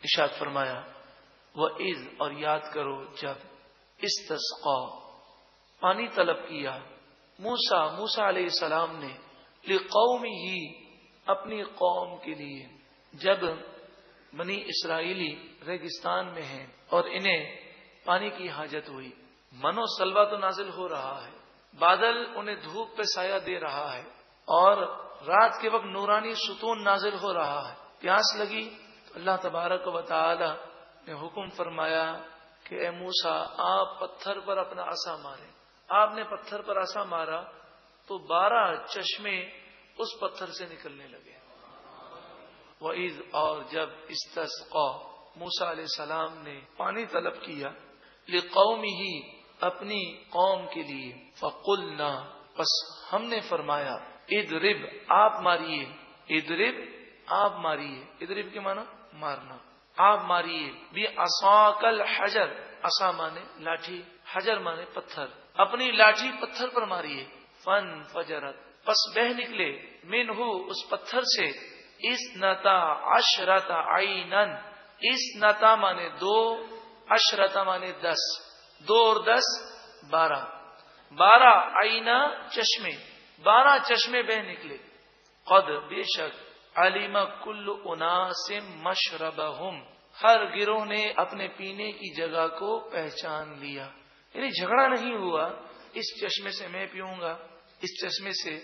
ارشاد فرمایا وَإِذْ اور یاد کرو جب استسقا پانی طلب کیا موسیٰ علیہ السلام نے لِقَوْمِهِ اپنی قوم کے لیے، جب بنی اسرائیلی ریگستان میں ہیں اور انہیں پانی کی حاجت ہوئی، من و سلوہ تو نازل ہو رہا ہے، بادل انہیں دھوپ پہ سایہ دے رہا ہے اور رات کے وقت نورانی ستون نازل ہو رہا ہے، پیاس لگی تو اللہ تبارک و تعالی نے حکم فرمایا کہ اے موسیٰ آپ پتھر پر اپنا عصا ماریں۔ آپ نے پتھر پر عصا مارا تو 12 چشمے اس پتھر سے نکلنے لگے۔ وَإِذْ اور جب استسقا موسیٰ علیہ السلام نے پانی طلب کیا لِقَوْمِهِ اپنی قوم کے لیے، فَقُلْنَا پس ہم نے فرمایا اِدْرِبْ آپ ماریے، اِدْرِبْ آپ ماریے، اِدْرِبْ کے معنی مارنا، آپ ماریے بِعَصَاكَ الْحَجَرَ عصا مانے لاٹھی، حجر مانے پتھر، اپنی لاٹھی پتھر پر ماریے، فَانْفَجَرَتْ پس بہ نکلے منہ اس پتھر سے 12 عَيْنًا، 12 مانے 2، 10 مانے 10، 2 اور 10 12 عینا چشمے، 12 چشمے بہ نکلے۔ قد بے شک علم کل اناس مشربہم ہر گروہ نے اپنے پینے کی جگہ کو پہچان لیا، یعنی جھگڑا نہیں ہوا اس چشمے سے میں پیوں گا، اس چشمے سے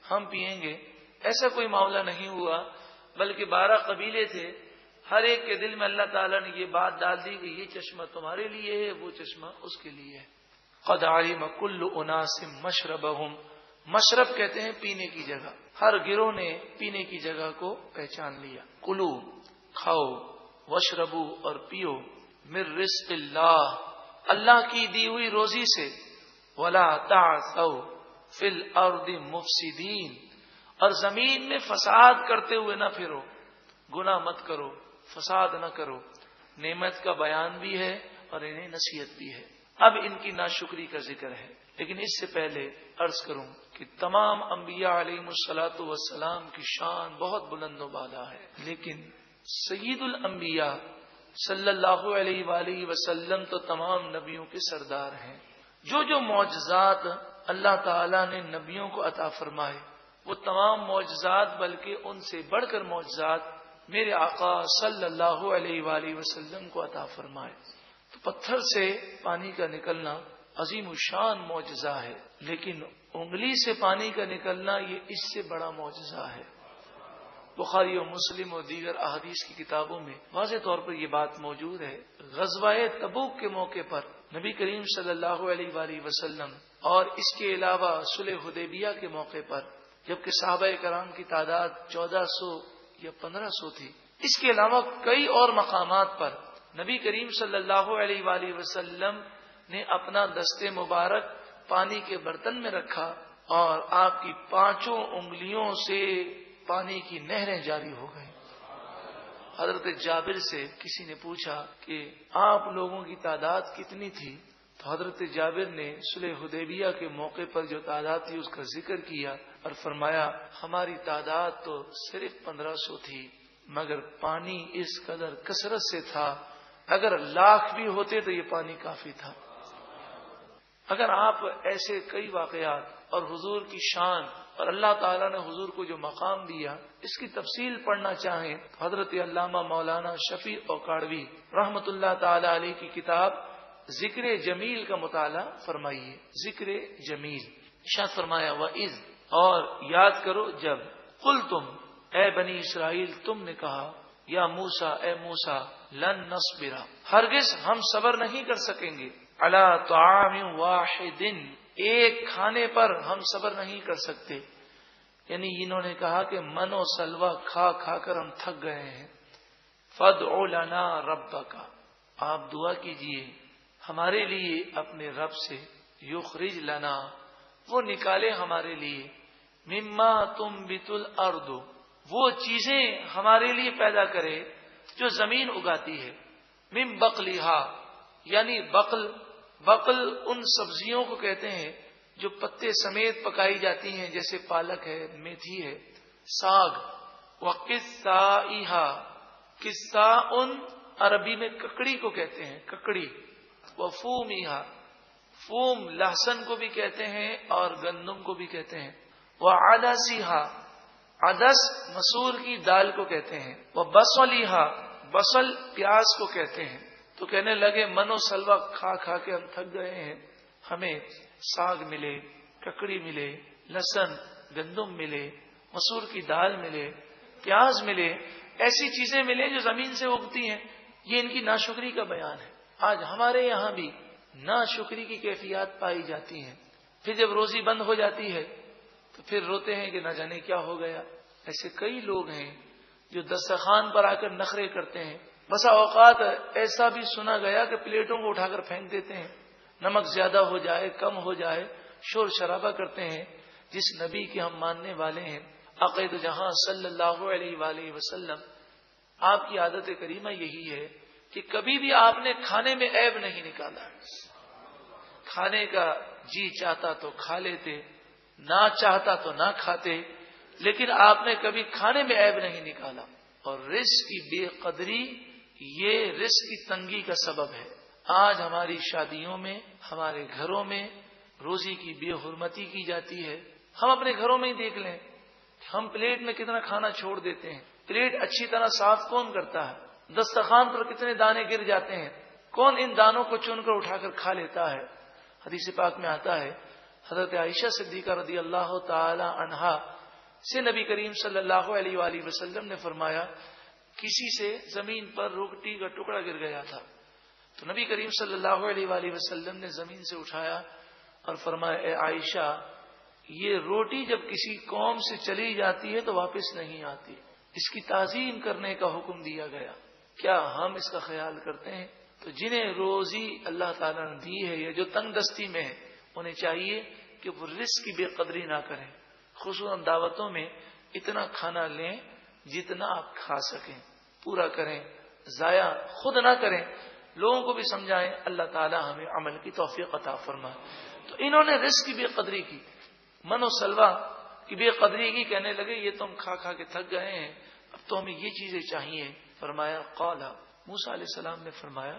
ہم پیئیں گے، ایسا کوئی معاملہ نہیں ہوا، بلکہ 12 قبیلے تھے، ہر ایک کے دل میں اللہ تعالیٰ نے یہ بات ڈال دی کہ یہ چشمہ تمہارے لیے ہے، وہ چشمہ اس کے لیے ہے۔ قد علم کل اناس مشربہم، مشرب کہتے ہیں پینے کی جگہ، ہر گروہ نے پینے کی جگہ کو پہچان لیا۔ کلو کھاؤ، واشربو اور پیو، من رزق اللہ اللہ کی دی ہوئی روزی سے، ولا تعثوا فی الارض مفسدین اور زمین میں فساد کرتے ہوئے نہ پھرو، گناہ مت کرو، فساد نہ کرو۔ نعمت کا بیان بھی ہے اور انہیں نصیحت بھی ہے۔ اب ان کی ناشکری کا ذکر ہے، لیکن اس سے پہلے عرض کروں کہ تمام انبیاء علیہم الصلاۃ والسلام کی شان بہت بلند و بالا ہے، لیکن سید الانبیاء صلی اللہ علیہ وآلہ وسلم تو تمام نبیوں کے سردار ہیں۔ جو معجزات اللہ تعالیٰ نے نبیوں کو عطا فرمائے، وہ تمام معجزات بلکہ ان سے بڑھ کر معجزات میرے آقا صلی اللہ علیہ وآلہ وسلم کو عطا فرمائے۔ تو پتھر سے پانی کا نکلنا عظیم الشان معجزہ ہے، لیکن انگلی سے پانی کا نکلنا یہ اس سے بڑا معجزہ ہے۔ بخاری و مسلم اور دیگر احادیث کی کتابوں میں واضح طور پر یہ بات موجود ہے۔ غزوہ تبوک کے موقع پر نبی کریم صلی اللہ علیہ وآلہ وسلم اور اس کے علاوہ صلح حدیبیہ کے موقع پر جبکہ صحابہ کرام کی تعداد 1400 یا 1500 تھی، اس کے علاوہ کئی اور مقامات پر نبی کریم صلی اللہ علیہ وآلہ وسلم نے اپنا دست مبارک پانی کے برتن میں رکھا اور آپ کی 5 انگلیوں سے پانی کی نہریں جاری ہو گئیں۔ حضرت جابر سے کسی نے پوچھا کہ آپ لوگوں کی تعداد کتنی تھی، تو حضرت جابر نے صلح حدیبیہ کے موقع پر جو تعداد تھی اس کا ذکر کیا اور فرمایا ہماری تعداد تو صرف 1500 تھی، مگر پانی اس قدر کثرت سے تھا، اگر 1,00,000 بھی ہوتے تو یہ پانی کافی تھا۔ اگر آپ ایسے کئی واقعات اور حضور کی شان اور اللہ تعالیٰ نے حضور کو جو مقام دیا اس کی تفصیل پڑھنا چاہیں تو حضرت علامہ مولانا شفیع اوکاڑوی رحمت اللہ تعالی علیہ کی کتاب ذکر جمیل کا مطالعہ فرمائیے۔ ذکر جمیل ارشاد فرمایا وَإِذْ اور یاد کرو جب قلتم اے بنی اسرائیل تم نے کہا یا موسیٰ اے موسیٰ لن نصبر ہرگز ہم صبر نہیں کر سکیں گے علی طعام واحد ایک کھانے پر ہم صبر نہیں کر سکتے، یعنی انہوں نے کہا کہ من و سلوہ کھا کھا کر ہم تھک گئے ہیں۔ فادع لنا ربک آپ دعا کیجئے ہمارے لیے اپنے رب سے، یخرج لنا وہ نکالے ہمارے لیے، مما تنبت الارض وہ چیزیں ہمارے لیے پیدا کرے جو زمین اگاتی ہے، من بقلھا یعنی بقل ان سبزیوں کو کہتے ہیں جو پتے سمیت پکائی جاتی ہیں، جیسے پالک ہے، میتھی ہے، ساگ، وقصائھا قصاء عربی میں ککڑی کو کہتے ہیں، ککڑی. وفومہا، فوم لہسن کو بھی کہتے ہیں اور گندم کو بھی کہتے ہیں. وعدسہا، عدس مسور کی دال کو کہتے ہیں. وبصلہا، بصل پیاز کو کہتے ہیں. تو کہنے لگے من و سلوا کھا کھا کے ہم تھک گئے ہیں، ہمیں ساگ ملے، ککڑی ملے، لہسن گندم ملے، مسور کی دال ملے، پیاز ملے، ایسی چیزیں ملے جو زمین سے اگتی ہیں. یہ ان کی ناشکری کا بیان ہے. آج ہمارے یہاں بھی ناشکری کی کیفیات پائی جاتی ہیں. پھر جب روزی بند ہو جاتی ہے تو پھر روتے ہیں کہ نہ جانے کیا ہو گیا. ایسے کئی لوگ ہیں جو دسترخوان پر آ کر نخرے کرتے ہیں. بسا اوقات ایسا بھی سنا گیا کہ پلیٹوں کو اٹھا کر پھینک دیتے ہیں، نمک زیادہ ہو جائے کم ہو جائے، شور شرابہ کرتے ہیں. جس نبی کے ہم ماننے والے ہیں، عقید جہاں صلی اللہ علیہ وآلہ وسلم، آپ کی عادت کریمہ یہی ہے کہ کبھی بھی آپ نے کھانے میں عیب نہیں نکالا. کھانے کا جی چاہتا تو کھا لیتے، نہ چاہتا تو نہ کھاتے، لیکن آپ نے کبھی کھانے میں عیب نہیں نکالا. اور رزق کی بے قدری یہ رزق کی تنگی کا سبب ہے. آج ہماری شادیوں میں، ہمارے گھروں میں روزی کی بے حرمتی کی جاتی ہے. ہم اپنے گھروں میں ہی دیکھ لیں، ہم پلیٹ میں کتنا کھانا چھوڑ دیتے ہیں. پلیٹ اچھی طرح صاف کون کرتا ہے؟ دسترخوان پر کتنے دانے گر جاتے ہیں، کون ان دانوں کو چن کر اٹھا کر کھا لیتا ہے؟ حدیث پاک میں آتا ہے، حضرت عائشہ صدیقہ رضی اللہ تعالی عنہا سے نبی کریم صلی اللہ علیہ وآلہ وسلم نے فرمایا، کسی سے زمین پر روٹی کا ٹکڑا گر گیا تھا تو نبی کریم صلی اللہ علیہ وآلہ وسلم نے زمین سے اٹھایا اور فرمایا، اے عائشہ، یہ روٹی جب کسی قوم سے چلی جاتی ہے تو واپس نہیں آتی، اس کی تعظیم کرنے کا حکم دیا گیا. کیا ہم اس کا خیال کرتے ہیں؟ تو جنہیں روزی اللہ تعالیٰ نے دی ہے یا جو تنگ دستی میں ہے، انہیں چاہیے کہ وہ رزق کی بے قدری نہ کریں. خصوصاً دعوتوں میں اتنا کھانا لیں جتنا آپ کھا سکیں، پورا کریں، ضائع خود نہ کریں، لوگوں کو بھی سمجھائیں. اللہ تعالیٰ ہمیں عمل کی توفیق عطا فرمائے. تو انہوں نے رزق کی بے قدری کی، من و سلوا کی بے قدری کی. کہنے لگے یہ تو ہم کھا کھا کے تھک گئے ہیں، اب تو ہمیں یہ چیزیں چاہیے. فرمایا، قال موسیٰ علیہ السلام نے فرمایا،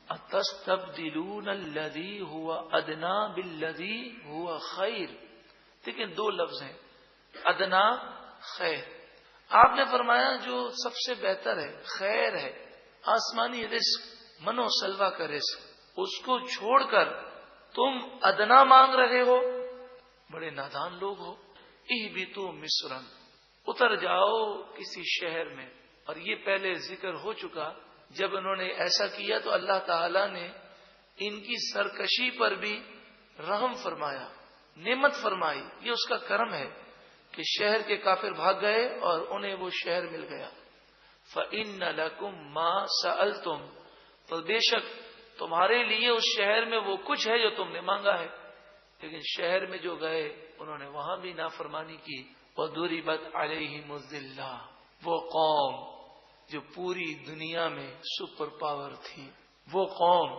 اتستبدلون الذی هو ادنا بالذی هو خیر. لیکن دو لفظ ہیں، ادنا، خیر. آپ نے فرمایا جو سب سے بہتر ہے، خیر ہے، آسمانی رزق، من و سلوا کا رزق، اس کو چھوڑ کر تم ادنا مانگ رہے ہو. بڑے نادان لوگ ہو. اہبطوا مصرا، اتر جاؤ کسی شہر میں. اور یہ پہلے ذکر ہو چکا، جب انہوں نے ایسا کیا تو اللہ تعالی نے ان کی سرکشی پر بھی رحم فرمایا، نعمت فرمائی. یہ اس کا کرم ہے کہ شہر کے کافر بھاگ گئے اور انہیں وہ شہر مل گیا. فَإِنَّ لَكُمْ مَا سَأَلْتُمْ، تو بے شک تمہارے لیے اس شہر میں وہ کچھ ہے جو تم نے مانگا ہے. لیکن شہر میں جو گئے انہوں نے وہاں بھی نافرمانی کی. وَضُرِبَتْ عَلَيْهِمُ الذِّلَّةُ، وہ قوم جو پوری دنیا میں سپر پاور تھی، وہ قوم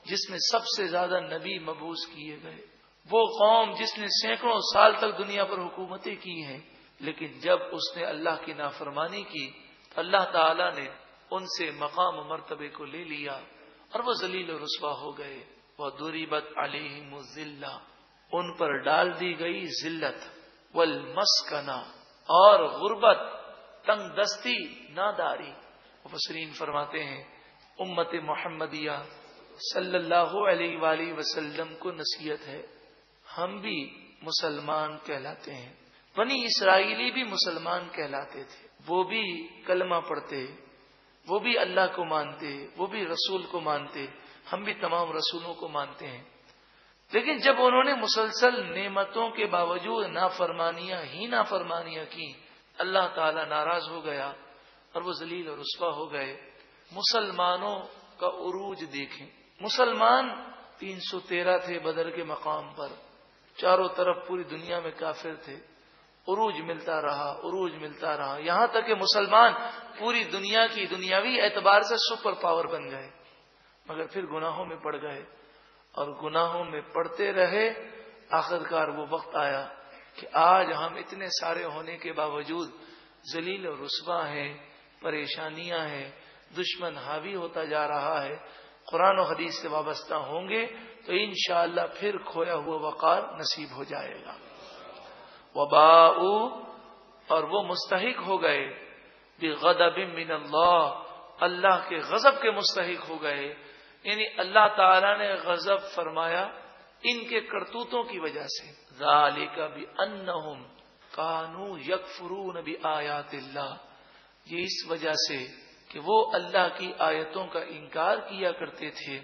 جس میں سب سے زیادہ نبی مبعوث کیے گئے، وہ قوم جس نے سینکڑوں سال تک دنیا پر حکومتیں کی ہیں، لیکن جب اس نے اللہ کی نافرمانی کی تو اللہ تعالی نے ان سے مقام و مرتبے کو لے لیا اور وہ ذلیل و رسوا ہو گئے. وَضُرِبَتْ عَلَيْهِمُ الذِّلَّةُ، ان پر ڈال دی گئی ذلت، والمسکنہ، اور غربت، تنگ دستی، ناداری. مفسرین فرماتے ہیں امت محمدیہ صلی اللہ علیہ وآلہ وسلم کو نصیحت ہے، ہم بھی مسلمان کہلاتے ہیں. بنی اسرائیلی بھی مسلمان کہلاتے تھے، وہ بھی کلمہ پڑھتے، وہ بھی اللہ کو مانتے، وہ بھی رسول کو مانتے، ہم بھی تمام رسولوں کو مانتے ہیں. لیکن جب انہوں نے مسلسل نعمتوں کے باوجود نافرمانیاں کی، اللہ تعالی ناراض ہو گیا اور وہ ذلیل اور رسوا ہو گئے. مسلمانوں کا عروج دیکھیں، مسلمان 313 تھے بدر کے مقام پر، چاروں طرف پوری دنیا میں کافر تھے. عروج ملتا رہا، یہاں تک کہ مسلمان پوری دنیا کی دنیاوی اعتبار سے سپر پاور بن گئے. مگر پھر گناہوں میں پڑ گئے اور گناہوں میں پڑتے رہے. آخرکار وہ وقت آیا کہ آج ہم اتنے سارے ہونے کے باوجود ذلیل و رسوا ہیں، پریشانیاں ہیں، دشمن حاوی ہوتا جا رہا ہے، قرآن و حدیث سے وابستہ ہوں گے تو انشاءاللہ پھر کھویا ہوا وقار نصیب ہو جائے گا۔ وباؤ، اور وہ مستحق ہو گئے، بغضب من اللہ، اللہ کے غضب کے مستحق ہو گئے، یعنی اللہ تعالی نے غضب فرمایا ان کے کرتوتوں کی وجہ سے۔ ذالک بانہم کانوا یکفرون بآیات اللہ، یہ اس وجہ سے کہ وہ اللہ کی آیتوں کا انکار کیا کرتے تھے۔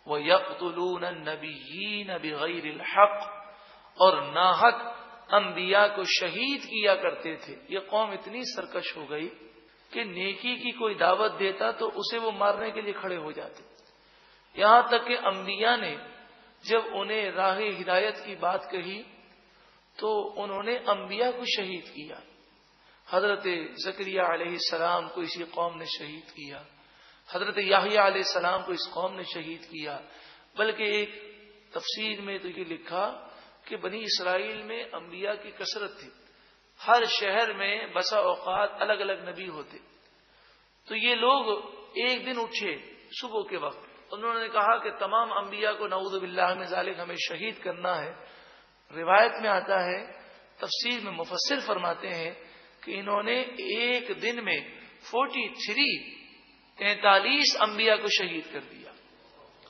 وَيَقْتُلُونَ النَّبِيِّينَ بِغَيْرِ الْحَقِّ، اور ناحق انبیاء کو شہید کیا کرتے تھے۔ یہ قوم اتنی سرکش ہو گئی کہ نیکی کی کوئی دعوت دیتا تو اسے وہ مارنے کے لیے کھڑے ہو جاتے، یہاں تک کہ انبیاء نے جب انہیں راہ ہدایت کی بات کہی تو انہوں نے انبیاء کو شہید کیا۔ حضرت زکریا علیہ السلام کو اسی قوم نے شہید کیا، حضرت یحییٰ علیہ السلام کو اس قوم نے شہید کیا، بلکہ ایک تفسیر میں تو یہ لکھا کہ بنی اسرائیل میں انبیاء کی کثرت تھی، ہر شہر میں بسا اوقات الگ الگ نبی ہوتے، تو یہ لوگ ایک دن اٹھے صبح کے وقت، انہوں نے کہا کہ تمام انبیاء کو نعوذ باللہ من ذالک ہمیں شہید کرنا ہے۔ روایت میں آتا ہے، تفسیر میں مفسر فرماتے ہیں کہ انہوں نے ایک دن میں 43 انبیاء کو شہید کر دیا،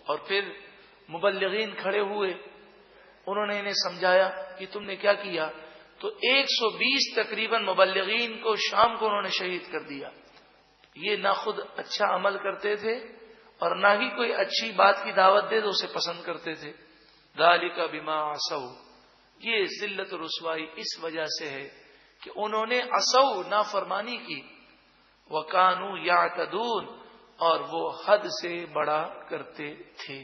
اور پھر مبلغین کھڑے ہوئے، انہوں نے انہیں سمجھایا کہ تم نے کیا کیا، تو 120 تقریباً مبلغین کو شام کو انہوں نے شہید کر دیا۔ یہ نہ خود اچھا عمل کرتے تھے اور نہ ہی کوئی اچھی بات کی دعوت دے تو اسے پسند کرتے تھے۔ ذالک بما عصوا، یہ ذلت و رسوائی اس وجہ سے ہے کہ انہوں نے عصوا نافرمانی کی، وکانوا یعتدون، اور وہ حد سے بڑا کرتے تھے۔